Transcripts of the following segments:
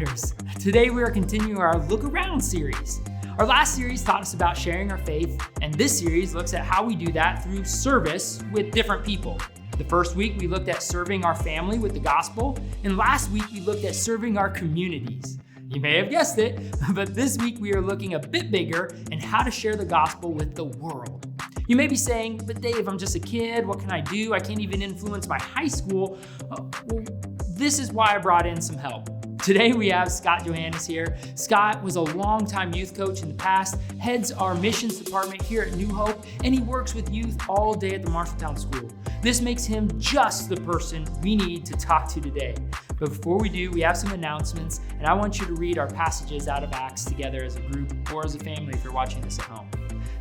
Colliders. Today we are continuing our Look Around series. Our last series taught us about sharing our faith, and this series looks at how we do that through service with different people. The first week we looked at serving our family with the gospel, and last week we looked at serving our communities. You may have guessed it, but this week we are looking a bit bigger and how to share the gospel with the world. You may be saying, but Dave, I'm just a kid. What can I do? I can't even influence my high school. Well, this is why I brought in some help. Today we have Scott Johannes here. Scott was a longtime youth coach in the past, heads our missions department here at New Hope, and he works with youth all day at the Marshalltown School. This makes him just the person we need to talk to today. But before we do, we have some announcements, and I want you to read our passages out of Acts together as a group or as a family if you're watching this at home.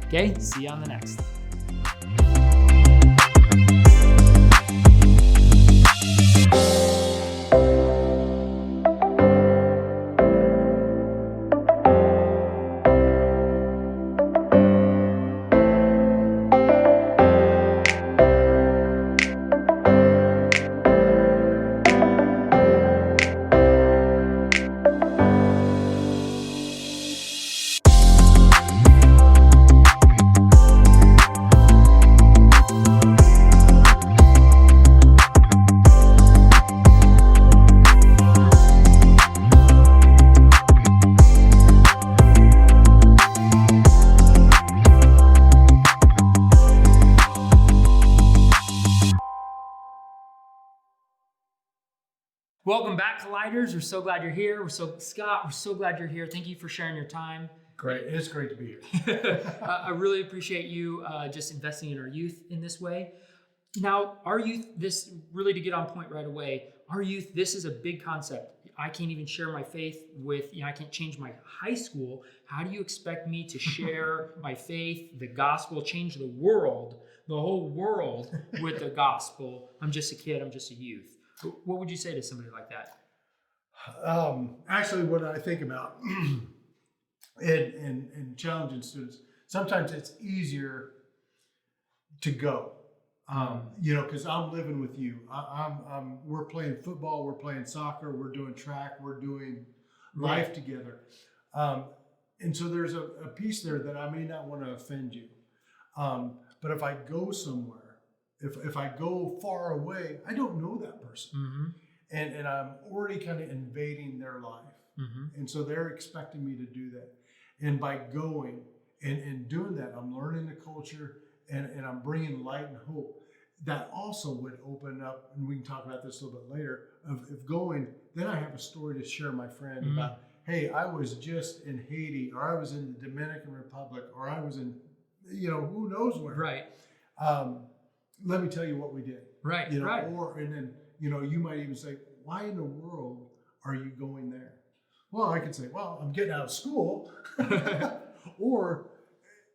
Okay, see you on the next. Welcome back, Colliders. We're so glad you're here. Scott, we're so glad you're here. Thank you for sharing your time. Great. It's great to be here. I really appreciate you just investing in our youth in this way. Now, our youth, this really to get on point right away, our youth, this is a big concept. I can't even share my faith with, I can't change my high school. How do you expect me to share my faith, the gospel, change the world, the whole world with the gospel? I'm just a kid. I'm just a youth. What would you say to somebody like that? Actually, what I think about in challenging students, sometimes it's easier to go, because I'm living with you. We're playing football, we're playing soccer, we're doing track, we're doing life together. And so there's a piece there that I may not want to offend you. But if I go somewhere, if I go far away, I don't know that person. Mm-hmm. And I'm already kind of invading their life. Mm-hmm. And so they're expecting me to do that. And by going and doing that, I'm learning the culture and I'm bringing light and hope. That also would open up, and we can talk about this a little bit later, of going, then I have a story to share my friend mm-hmm. about, hey, I was just in Haiti, or I was in the Dominican Republic, or I was in, who knows where. Right. Let me tell you what we did. Right. Right. And then, you might even say, why in the world are you going there? Well, I could say, well, I'm getting out of school. Or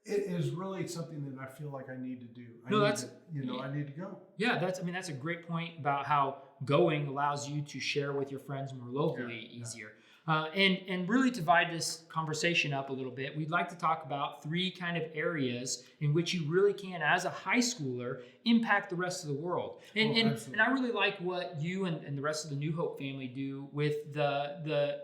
it is really something that I feel like I need to do. I need to go. Yeah, that's a great point about how going allows you to share with your friends more locally easier. And really to divide this conversation up a little bit, we'd like to talk about three kind of areas in which you really can, as a high schooler, impact the rest of the world. And I really like what you and the rest of the New Hope family do with the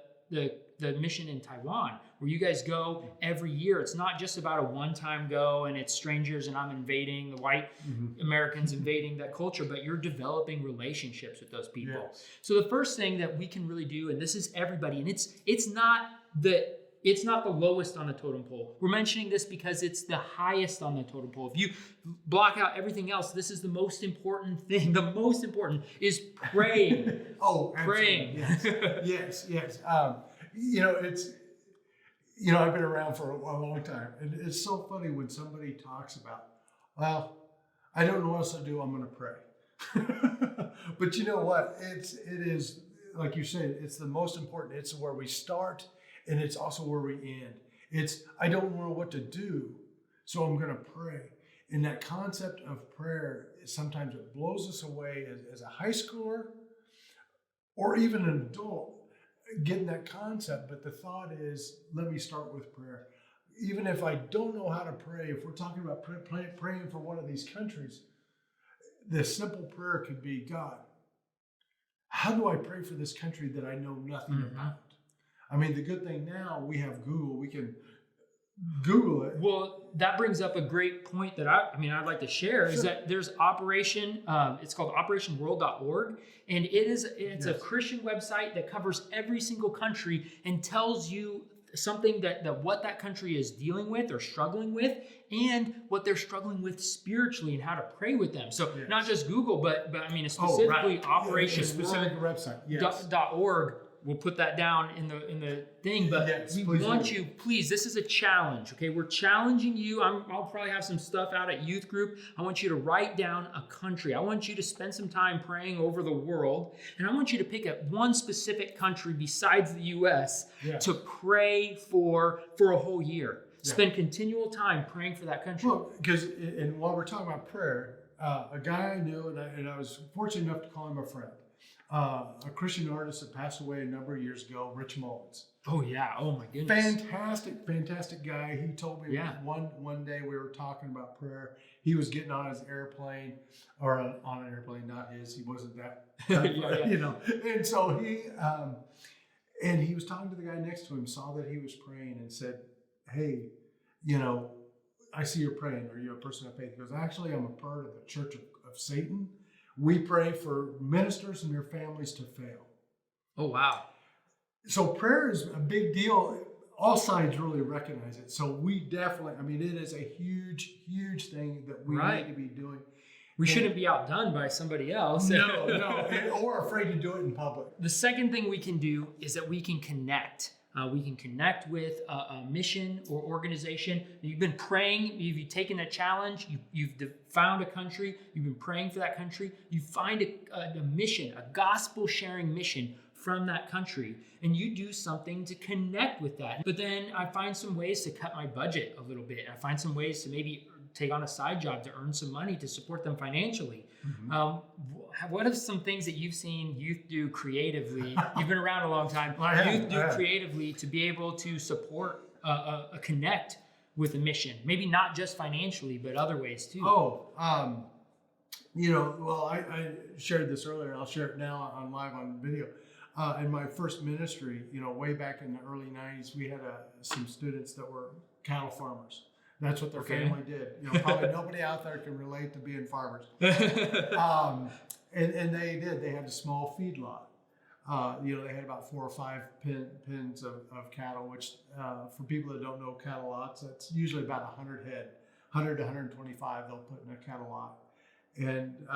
mission in Taiwan, where you guys go every year. It's not just about a one-time go and it's strangers and I'm invading, the white mm-hmm. Americans invading that culture, but you're developing relationships with those people. Yes. So the first thing that we can really do, and this is everybody, and it's not the lowest on the totem pole. We're mentioning this because it's the highest on the totem pole. If you block out everything else, this is the most important thing. The most important is praying. Oh, praying. Yes. I've been around for a long time, and it's so funny when somebody talks about, well, I don't know what else to do, I'm going to pray. But you know what? It is, like you said, it's the most important. It's where we start, and it's also where we end. I don't know what to do, so I'm going to pray. And that concept of prayer, sometimes it blows us away as a high schooler or even an adult. Getting that concept, but the thought is, let me start with prayer. Even if I don't know how to pray, if we're talking about praying for one of these countries, the simple prayer could be, God, how do I pray for this country that I know nothing mm-hmm. about? I mean, the good thing now, we have Google. We can Google it. Well, that brings up a great point that I'd like to share is that there's it's called operationworld.org, and it's a Christian website that covers every single country and tells you something that what that country is dealing with or struggling with, and what they're struggling with spiritually and how to pray with them. So not just Google, but I mean specifically operationworld.org. We'll put that down in the thing, but we want you, please, this is a challenge, okay? We're challenging you. I'll probably have some stuff out at youth group. I want you to write down a country. I want you to spend some time praying over the world, and I want you to pick one specific country besides the U.S. to pray for a whole year. Spend continual time praying for that country. Well, because while we're talking about prayer, a guy I knew, and I was fortunate enough to call him a friend, a Christian artist that passed away a number of years ago, Rich Mullins. Oh yeah! Oh my goodness! Fantastic guy. He told me one day we were talking about prayer. He was getting on his airplane, or on an airplane, not his. He wasn't that, you know. And so he was talking to the guy next to him, saw that he was praying, and said, "Hey, you know, I see you're praying. Are you a person of faith?" He goes, "Actually, I'm a part of the Church of Satan. We pray for ministers and their families to fail." Oh, wow. So prayer is a big deal. All sides really recognize it. So we definitely, I mean, it is a huge, huge thing that we need to be doing. We shouldn't be outdone by somebody else. No, or afraid to do it in public. The second thing we can do is that we can connect. We can connect with a mission or organization. You've been praying, you've taken a challenge, you've found a country, you've been praying for that country. You find a mission, a gospel sharing mission from that country, and you do something to connect with that. But then I find some ways to cut my budget a little bit. I find some ways to maybe take on a side job to earn some money to support them financially. Mm-hmm. What are some things that you've seen youth do creatively? You've been around a long time. Youth do creatively to be able to support a connect with a mission. Maybe not just financially, but other ways too. You know, well, I shared this earlier, and I'll share it now live on video. In my first ministry, you know, way back in the early 90s, we had some students that were cattle farmers. That's what their family did. You know, probably nobody out there can relate to being farmers. And they did. They had a small feedlot. You know, they had about 4 or 5 pens of cattle, which for people that don't know cattle lots, that's usually about 100 head, 100 to 125 they'll put in a cattle lot. And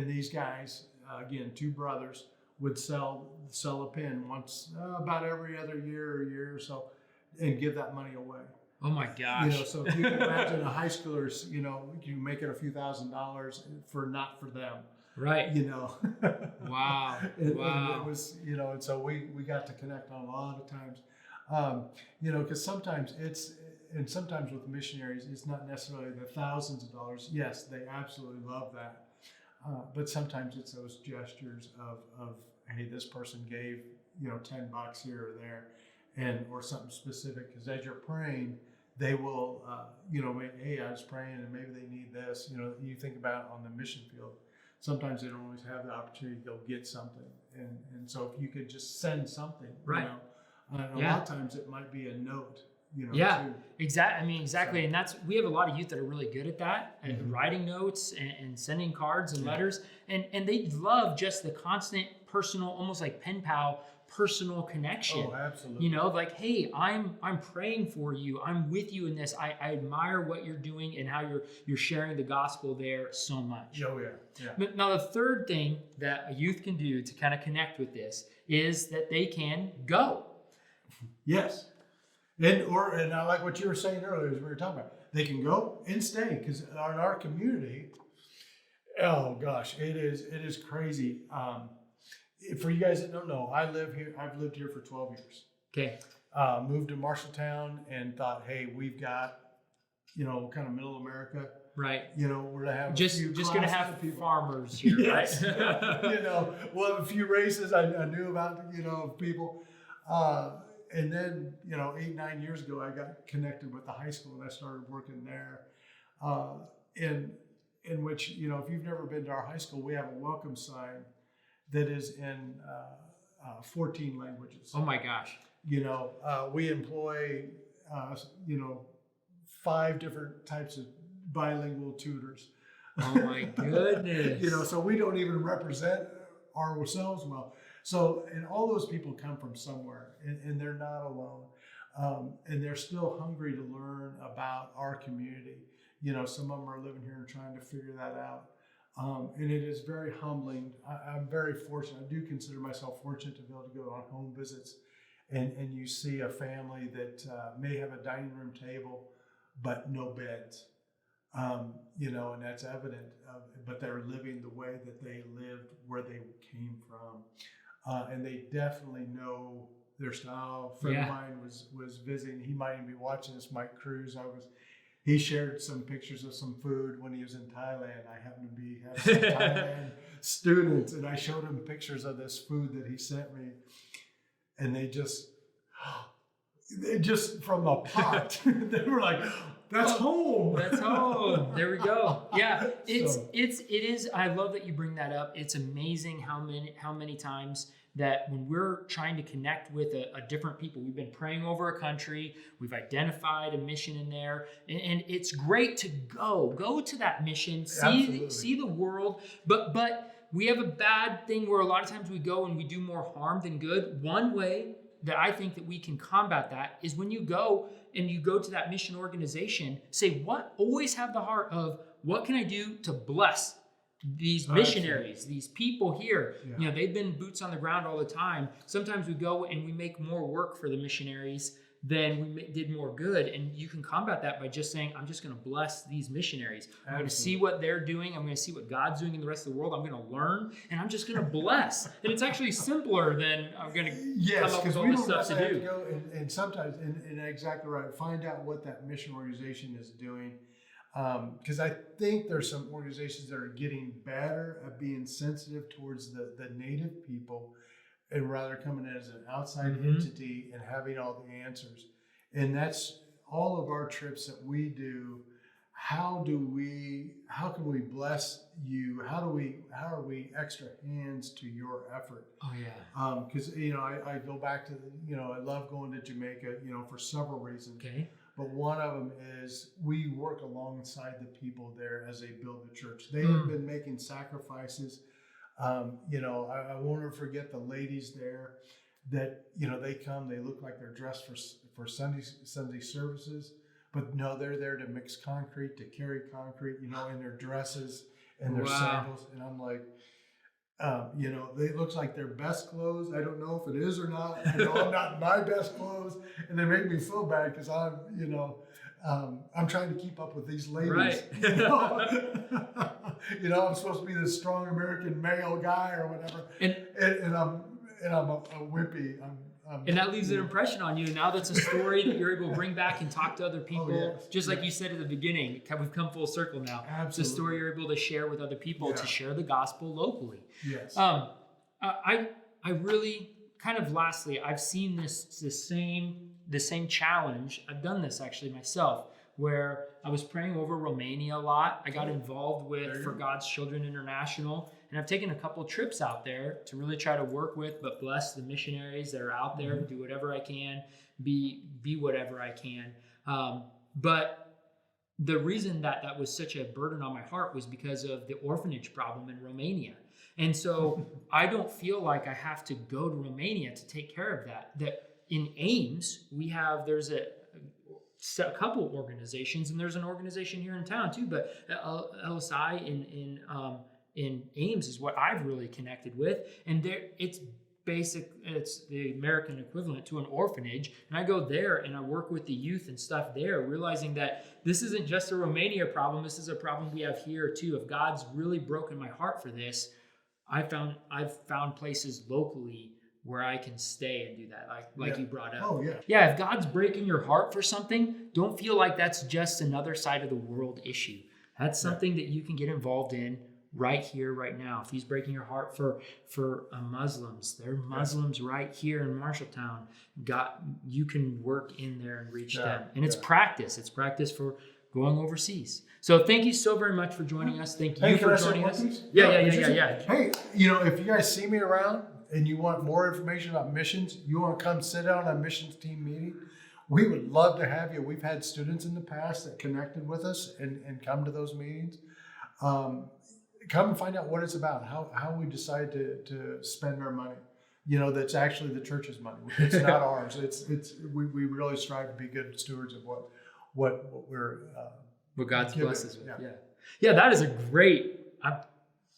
these guys, again, 2 brothers, would sell a pen once about every other year or so, and give that money away. Oh my gosh! You know, so if you can imagine a high schooler's, you know, you make it a few $1,000s not for them, right? You know. Wow. Wow. It was, you know, and so we got to connect on a lot of times, you know, because sometimes sometimes with missionaries, it's not necessarily the thousands of dollars. Yes, they absolutely love that. But sometimes it's those gestures of hey, this person gave, you know, $10 here or there, or something specific. Because as you're praying, they will, you know, hey, I was praying and maybe they need this. You know, you think about on the mission field, sometimes they don't always have the opportunity to go get something. And so if you could just send something, right. You know, a lot of times it might be a note. You know, exactly. I mean, exactly. So, and we have a lot of youth that are really good at that, at writing notes and sending cards and letters. And they love just the constant personal, almost like pen pal, personal connection. Oh, absolutely. You know, like, hey, I'm praying for you. I'm with you in this. I admire what you're doing and how you're sharing the gospel there so much. Oh, yeah. But now the third thing that a youth can do to kind of connect with this is that they can go. Yes. And I like what you were saying earlier, as we were talking about, they can go and stay, because in our community, oh gosh, it is crazy. For you guys that don't know, I've lived here for 12 years. Okay. Moved to Marshalltown and thought, hey, we've got, you know, kind of middle America. Right. You know, we're gonna have just gonna have farmers here, yes. Right? You know, we'll have a few races I knew about, you know, people. And then, you know, 8-9 years ago, I got connected with the high school and I started working there. In which, you know, if you've never been to our high school, we have a welcome sign that is in 14 languages. Oh my gosh. We employ, 5 different types of bilingual tutors. Oh my goodness. So we don't even represent ourselves well. So, and all those people come from somewhere, and they're not alone. And they're still hungry to learn about our community. Some of them are living here and trying to figure that out. And it is very humbling. I'm very fortunate. I do consider myself fortunate to be able to go on home visits, and you see a family that may have a dining room table, but no beds. And that's evident, but they're living the way that they lived where they came from. And they definitely know their style. A friend of mine was visiting. He might even be watching this, Mike Cruz. He shared some pictures of some food when he was in Thailand. I happened to have some Thailand students, and I showed him pictures of this food that he sent me. And they just from the pot, they were like, that's home. That's home. There we go. Yeah, it is. I love that you bring that up. It's amazing how many times that when we're trying to connect with a different people, we've been praying over a country, we've identified a mission in there, and it's great to go to that mission, see the world, but we have a bad thing where a lot of times we go and we do more harm than good. One way that I think that we can combat that is when you go to that mission organization, always have the heart of, what can I do to bless these missionaries, these people here? Yeah. They've been boots on the ground all the time. Sometimes we go and we make more work for the missionaries than we did more good. And you can combat that by just saying, I'm just going to bless these missionaries. I'm going to see what they're doing. I'm going to see what God's doing in the rest of the world. I'm going to learn, and I'm just going to bless. And it's actually simpler than I'm going to come up with all this stuff to do. Go and sometimes, and exactly right, find out what that mission organization is doing. Because I think there's some organizations that are getting better at being sensitive towards the native people, and rather coming in as an outside entity and having all the answers. And that's all of our trips that we do. How can we bless you? How are we extra hands to your effort? Oh yeah. Because I go back to I love going to Jamaica for several reasons. Okay. But one of them is we work alongside the people there as they build the church. They have been making sacrifices. I won't ever forget the ladies there that, they come, they look like they're dressed for Sunday services, but no, they're there to mix concrete, to carry concrete, in their dresses and their sandals. And I'm like, it looks like their best clothes. I don't know if it is or not. I'm not in my best clothes, and they make me feel bad because I'm trying to keep up with these ladies. Right. I'm supposed to be this strong American male guy or whatever, and I'm a wimpy. And that leaves an impression on you. Now that's a story that you're able to bring back and talk to other people. Just like you said at the beginning, we've come full circle now. Absolutely. It's a story you're able to share with other people to share the gospel locally. Yes. I really kind of lastly, I've seen the same challenge. I've done this actually myself, where I was praying over Romania a lot. I got involved with For God's Children International, and I've taken a couple trips out there to really try to work with, but bless the missionaries that are out there, do whatever I can, be whatever I can. But the reason that was such a burden on my heart was because of the orphanage problem in Romania. And so I don't feel like I have to go to Romania to take care of that. That in Ames, there's a couple organizations, and there's an organization here in town too, but LSI in Ames is what I've really connected with. And it's the American equivalent to an orphanage. And I go there and I work with the youth and stuff there, realizing that this isn't just a Romania problem. This is a problem we have here too. If God's really broken my heart for this, I've found places locally where I can stay and do that, like you brought up. Oh, yeah. Yeah, if God's breaking your heart for something, don't feel like that's just another side of the world issue. That's something that you can get involved in right here, right now. If he's breaking your heart for Muslims, there are Muslims right here in Marshalltown. You can work in there and reach them. And it's practice. It's practice for going overseas. So thank you so very much for joining us. Thank you for joining us. Yeah. Hey, if you guys see me around, and you want more information about missions, you want to come sit down on a missions team meeting, we would love to have you. We've had students in the past that connected with us and come to those meetings. Come and find out what it's about, how we decide to spend our money. That's actually the church's money. It's not ours. We really strive to be good stewards of what we're what God's giving. blesses with. Yeah, that is a great.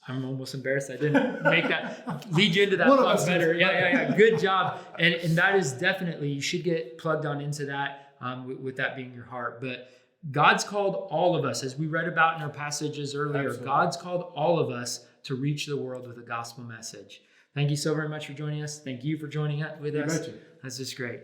I'm almost embarrassed I didn't make that lead you into that plug better. Yeah. Good job. And that is definitely, you should get plugged on into that with that being your heart. But God's called all of us, as we read about in our passages earlier. Absolutely. God's called all of us to reach the world with a gospel message. Thank you so very much for joining us. Thank you for joining with us. That's just great.